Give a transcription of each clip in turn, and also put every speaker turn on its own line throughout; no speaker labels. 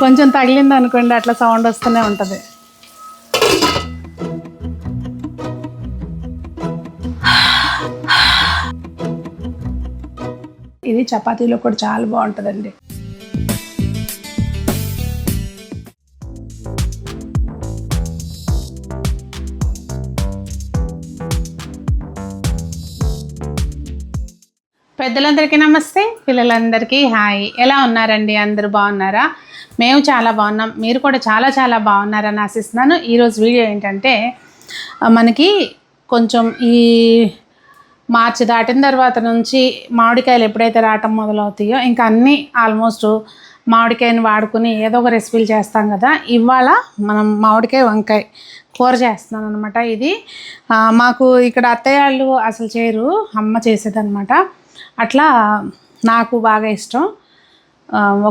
కొంచెం తగిలింది అనుకోండి అట్లా సౌండ్ వస్తూనే ఉంటుంది. ఇది చపాతీలో కూడా చాలా బాగుంటుందండి. పెద్దలందరికీ నమస్తే, పిల్లలందరికీ హాయ్. ఎలా ఉన్నారండి? అందరూ బాగున్నారా? మేము చాలా బాగున్నాం. మీరు కూడా చాలా చాలా బాగున్నారని ఆశిస్తున్నాను. ఈరోజు వీడియో ఏంటంటే, మనకి కొంచెం ఈ మార్చి దాటిన తర్వాత నుంచి మామిడికాయలు ఎప్పుడైతే రావటం మొదలవుతాయో ఇంకా అన్నీ ఆల్మోస్ట్ మామిడికాయని వాడుకుని ఏదో ఒక రెసిపీలు చేస్తాం కదా. ఇవాళ మనం మామిడికాయ వంకాయ కూర చేస్తున్నాను అనమాట. ఇది మాకు ఇక్కడ అత్తయ్య వాళ్ళు అసలు చేయరు, అమ్మ చేసేదన్నమాట. అట్లా నాకు బాగా ఇష్టం.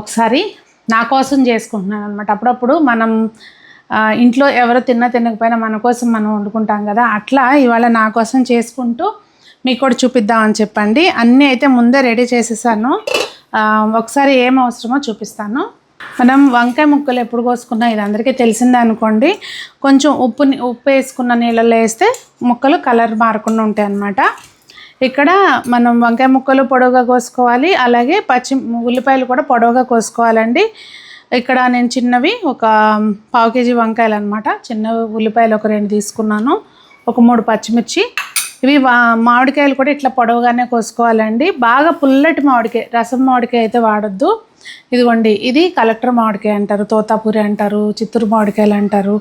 ఒకసారి నా కోసం చేసుకుంటున్నాను అనమాట. అప్పుడప్పుడు మనం ఇంట్లో ఎవరు తినకపోయినా మన కోసం మనం వండుకుంటాం కదా. అట్లా ఇవాళ నా కోసం చేసుకుంటూ మీకు కూడా చూపిద్దామని చెప్పండి. అన్నీ అయితే ముందే రెడీ చేసేసాను. ఒకసారి ఏం అవసరమో చూపిస్తాను. మనం వంకాయ ముక్కలు ఎప్పుడు కోసుకున్నా ఇది అందరికీ తెలిసిందే అనుకోండి. కొంచెం ఉప్పు వేసుకున్న నీళ్ళలో వేస్తే ముక్కలు కలర్ మారకుండా ఉంటాయి అన్నమాట. ఇక్కడ మనం వంకాయ ముక్కలు పొడవుగా కోసుకోవాలి, అలాగే ఉల్లిపాయలు కూడా పొడవుగా కోసుకోవాలండి. ఇక్కడ నేను చిన్నవి ఒక 1/2 kg వంకాయలు అనమాట. చిన్న ఉల్లిపాయలు ఒక 2 తీసుకున్నాను, ఒక 3 పచ్చిమిర్చి. ఇవి మామిడికాయలు కూడా ఇట్లా పొడవుగానే కోసుకోవాలండి. బాగా పుల్లటి మామిడికాయ, రసం మామిడికాయ అయితే వాడొద్దు. ఇదిగోండి, ఇది కలెక్టర్ మామిడికాయ అంటారు, తోతాపూరి అంటారు, చిత్తూరు మామిడికాయలు అంటారు.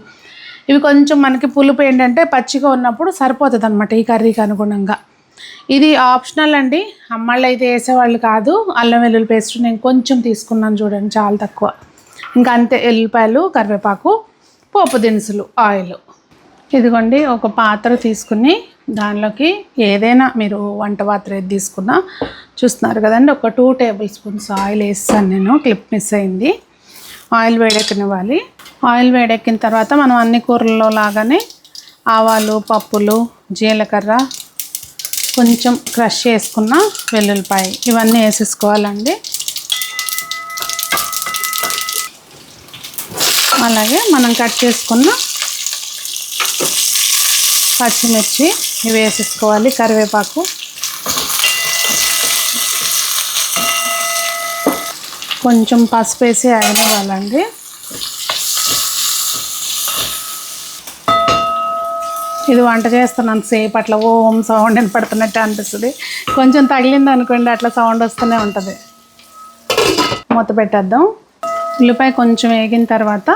ఇవి కొంచెం మనకి పులుపు ఏంటంటే పచ్చిగా ఉన్నప్పుడు సరిపోతుంది అనమాట ఈ కర్రీకి అనుగుణంగా. ఇది ఆప్షనల్ అండి, అమ్మాళ్ళు అయితే వేసేవాళ్ళు కాదు. అల్లం వెల్లుల్లి పేస్ట్ నేను కొంచెం తీసుకున్నాను చూడండి, చాలా తక్కువ. ఇంకా అంతే, ఎల్లిపాయలు, కరివేపాకు, పోపు దినుసులు, ఆయిల్. ఇదిగోండి, ఒక పాత్ర తీసుకుని దానిలోకి ఏదైనా మీరు వంట పాత్ర ఏది తీసుకున్నా చూస్తున్నారు కదండి, ఒక 2 tablespoons ఆయిల్ వేస్తాను నేను. క్లిప్ మిస్ అయింది. ఆయిల్ వేడెక్కనివ్వాలి. ఆయిల్ వేడెక్కిన తర్వాత మనం అన్ని కూరల్లో లాగానే ఆవాలు, పప్పులు, జీలకర్ర, కొంచెం క్రష్ చేసుకున్న వెల్లుల్లిపాయ ఇవన్నీ వేసేసుకోవాలండి. అలాగే మనం కట్ చేసుకున్న పచ్చిమిర్చి ఇవి వేసేసుకోవాలి, కరివేపాకు. కొంచెం పసుపు వేసి ఆగనివ్వాలండి. ఇది వంట చేస్తున్నాను సేపు అట్లా ఓం సౌండ్ వినపడుతున్నట్టు అనిపిస్తుంది. కొంచెం తగిలింది అనుకోండి అట్లా సౌండ్ వస్తూనే ఉంటుంది. మూత పెట్టేద్దాం. ఉల్లిపాయ కొంచెం వేగిన తర్వాత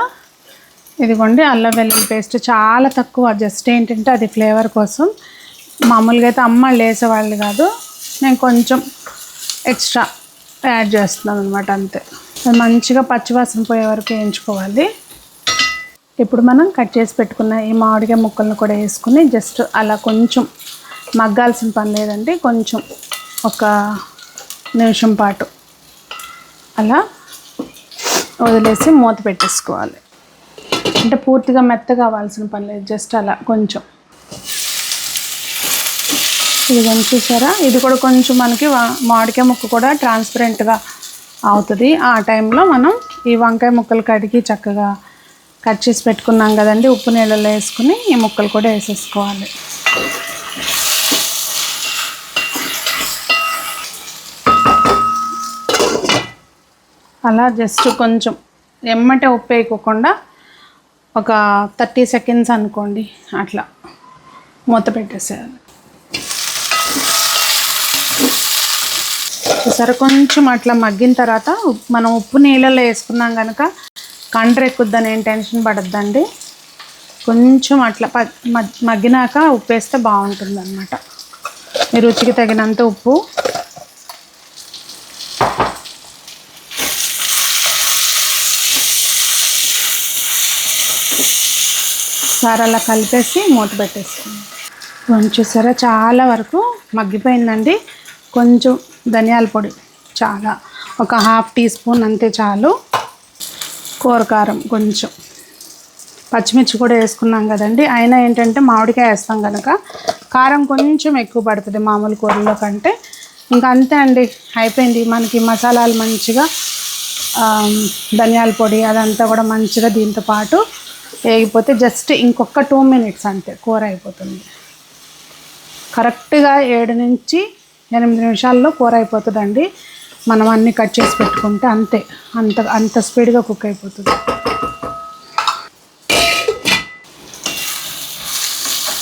ఇదిగోండి, అల్లం వెల్లుల్లి పేస్ట్ చాలా తక్కువ, జస్ట్ ఏంటంటే అది ఫ్లేవర్ కోసం. మామూలుగా అయితే అమ్మాళ్ళు వేసేవాళ్ళు కాదు, నేను కొంచెం ఎక్స్ట్రా యాడ్ చేస్తున్నాను అనమాట, అంతే. మంచిగా పచ్చివాసన పోయే వరకు వేయించుకోవాలి. ఇప్పుడు మనం కట్ చేసి పెట్టుకున్న ఈ మామిడికాయ ముక్కలను కూడా వేసుకుని జస్ట్ అలా కొంచెం మగ్గాల్సిన పని లేదండి. కొంచెం ఒక నిమిషం పాటు అలా వదిలేసి మూత పెట్టేసుకోవాలి. అంటే పూర్తిగా మెత్తగా అవ్వాల్సిన పని లేదు, జస్ట్ అలా కొంచెం. ఇది చూసారా, ఇది కూడా కొంచెం మనకి మామిడికాయ ముక్క కూడా ట్రాన్స్పరెంట్గా అవుతుంది. ఆ టైంలో మనం ఈ వంకాయ ముక్కలు కడిగి చక్కగా కట్ చేసి పెట్టుకున్నాం కదండి, ఉప్పు నీళ్ళలో వేసుకుని ఈ ముక్కలు కూడా వేసేసుకోవాలి. అలా జస్ట్ కొంచెం ఎమ్మటే ఉప్పు వేయకోకుండా ఒక 30 seconds అనుకోండి, అట్లా మూత పెట్టేసేయాలి. సరే, కొంచెం అట్లా మగ్గిన తర్వాత మనం ఉప్పు నీళ్ళలో వేసుకున్నాం కనుక కండ్ర ఎక్కుద్దని ఏం టెన్షన్ పడద్దండి. కొంచెం అట్లా మగ్గినాక ఉప్పు వేస్తే బాగుంటుంది అన్నమాట. మీ రుచికి తగినంత ఉప్పు. సార్ అలా కలిపేసి మూత పెట్టేసుకోండి. చూసారా, చాలా వరకు మగ్గిపోయిందండి. కొంచెం ధనియాల పొడి, చాలా ఒక 1/2 teaspoon అంతే చాలు. కూర కారం కొంచెం, పచ్చిమిర్చి కూడా వేసుకున్నాం కదండి. అయినా ఏంటంటే మామిడికాయ వేస్తాం కనుక కారం కొంచెం ఎక్కువ పడుతుంది మామూలు కూరలో కంటే. ఇంకా అంతే అండి, అయిపోయింది. మనకి మసాలాలు మంచిగా ధనియాల పొడి అదంతా కూడా మంచిగా దీంతో పాటు వేగిపోతే జస్ట్ ఇంకొక 2 minutes అంతే కూర అయిపోతుంది. కరెక్ట్గా 7 నుంచి 8 నిమిషాల్లో కూర అయిపోతుందండి. మనం అన్నీ కట్ చేసి పెట్టుకుంటే అంతే, అంత స్పీడ్గా కుక్ అయిపోతుంది.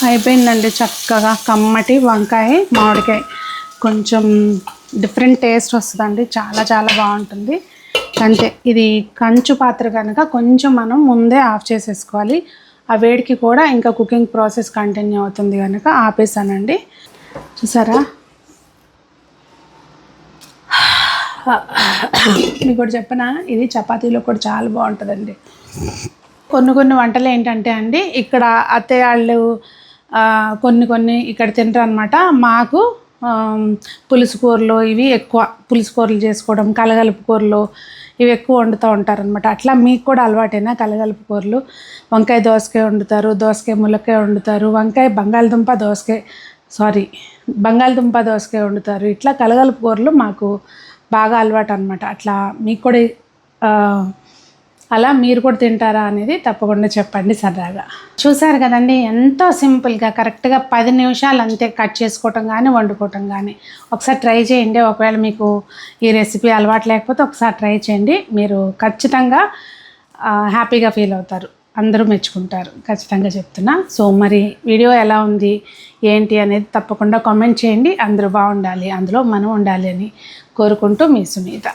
అయిపోయిందండి చక్కగా. కమ్మటి వంకాయ మామిడికాయ కొంచెం డిఫరెంట్ టేస్ట్ వస్తుందండి, చాలా చాలా బాగుంటుంది. అంతే, ఇది కంచు పాత్ర కనుక కొంచెం మనం ముందే ఆఫ్ చేసేసుకోవాలి. ఆ వేడికి కూడా ఇంకా కుకింగ్ ప్రాసెస్ కంటిన్యూ అవుతుంది కనుక ఆపేసానండి. చూసారా, మీకు కూడా చెప్పనా, ఇది చపాతీలో కూడా చాలా బాగుంటుందండి. కొన్ని వంటలు ఏంటంటే అండి, ఇక్కడ అత్తయ్య వాళ్ళు కొన్ని ఇక్కడ తింటారు అనమాట. మాకు పులుసు కూరలు ఇవి ఎక్కువ, పులుసు కూరలు చేసుకోవడం, కలగలుపు కూరలు ఇవి ఎక్కువ వండుతూ ఉంటారనమాట. అట్లా మీకు కూడా అలవాటైనా కలగలుపు కూరలు? వంకాయ దోసకాయ వండుతారు, దోసకాయ ములక్కాయ వండుతారు, వంకాయ బంగాళదుంప దోసకాయ వండుతారు. ఇట్లా కలగలుపు కూరలు మాకు బాగా అలవాటు అనమాట. అట్లా మీకు కూడా అలా మీరు కూడా తింటారా అనేది తప్పకుండా చెప్పండి సరదాగా. చూసారు కదండి, ఎంతో సింపుల్గా కరెక్ట్గా 10 నిమిషాలు అంతే కట్ చేసుకోవటం కానీ వండుకోవటం కానీ. ఒకసారి ట్రై చేయండి. ఒకవేళ మీకు ఈ రెసిపీ అలవాటు లేకపోతే ఒకసారి ట్రై చేయండి. మీరు ఖచ్చితంగా హ్యాపీగా ఫీల్ అవుతారు, అందరూ మెచ్చుకుంటారు, ఖచ్చితంగా చెప్తున్నా. సో మరి వీడియో ఎలా ఉంది ఏంటి అనేది తప్పకుండా కామెంట్ చేయండి. అందరూ బాగుండాలి, అందులో మనం ఉండాలి అని కోరుకుంటూ మీ సునీత.